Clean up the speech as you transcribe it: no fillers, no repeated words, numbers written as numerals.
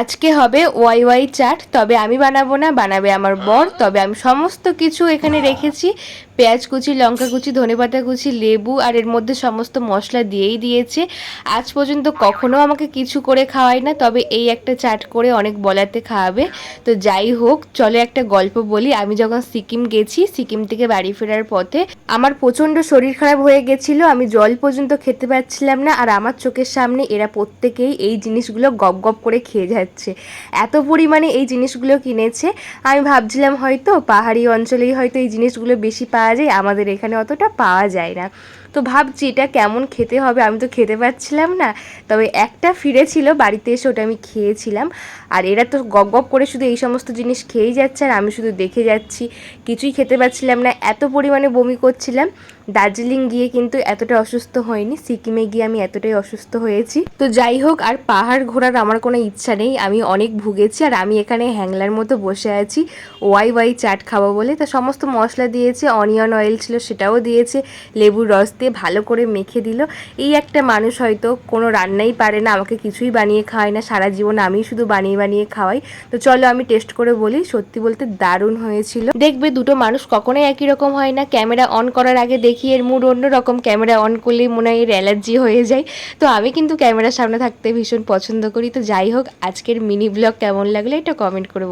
আজকে হবে Y Y chaat, তবে আমি বানাবো না, বানাবে আমার বর। তবে আমি সমস্ত কিছু এখানে রেখেছি, পেঁয়াজ কুচি, লঙ্কা কুচি, ধনেপাতা কুচি, লেবু, আর এর মধ্যে সমস্ত মশলা দিয়েই দিয়েছে। আজ পর্যন্ত কখনো আমাকে কিছু করে খাওয়ায় না, তবে এই একটা চাট করে অনেক বলাতে খাওয়াবে। তো যাই হোক, চলে একটা গল্প বলি। আমি যখন সিকিম গেছি, সিকিম থেকে বাড়ি ফেরার পথে আমার প্রচণ্ড শরীর খারাপ হয়ে গেছিলো, আমি জল পর্যন্ত খেতে পারছিলাম না। আর আমার চোখের সামনে এরা প্রত্যেকেই এই জিনিসগুলো গপ গপ করে খেয়ে যাচ্ছে, এত পরিমাণে এই জিনিসগুলো কিনেছে। আমি ভাবছিলাম হয়তো পাহাড়ি অঞ্চলেই হয়তো এই জিনিসগুলো বেশি পাওয়া যায়, আমাদের এখানে অতটা পাওয়া যায় না। তো ভাবছি এটা কেমন খেতে হবে, আমি তো খেতে পাচ্ছিলাম না। তবে একটা ফিরেছিল বাড়িতে এসে, ওটা আমি খেয়েছিলাম। আর এরা তো গপ গপ করে শুধু এই সমস্ত জিনিস খেয়েই যাচ্ছে, আর আমি শুধু দেখে যাচ্ছি, কিছুই খেতে পাচ্ছিলাম না, এত পরিমাণে বমি করছিলাম। দার্জিলিং গিয়ে কিন্তু এতটা অসুস্থ হয়নি, সিকিমে গিয়ে আমি এতটাই অসুস্থ হয়েছি। তো যাই হোক, আর পাহাড় ঘোরার আমার কোনো ইচ্ছা নেই, আমি অনেক ভুগেছি। আর আমি এখানে হ্যাংলার মতো বসে আছি ওয়াই ওয়াই চাট খাবো বলে। তা সমস্ত মশলা দিয়েছে, অনিয়ন অয়েল ছিল সেটাও দিয়েছে, লেবুর রস দিয়ে ভালো করে মেখে দিল। এই একটা মানুষ হয়তো কোনো রান্নাই পারে না, আমাকে কিছুই বানিয়ে খাওয়ায় না, সারা জীবন আমি শুধু বানিয়ে বানিয়ে খাওয়াই। তো চলো আমি টেস্ট করে বলি, সত্যি বলতে দারুণ হয়েছিল। দেখবে দুটো মানুষ কখনোই একই রকম হয় না, ক্যামেরা অন করার আগে দেখি এর মুড অন্যরকম, ক্যামেরা অন করলেই মনে হয় এর অ্যালার্জি হয়ে যায়। তো আমি কিন্তু ক্যামেরার সামনে থাকতে ভীষণ পছন্দ করি। তো যাই হোক, আজকের মিনি ব্লগ কেমন লাগলো এটা কমেন্ট করে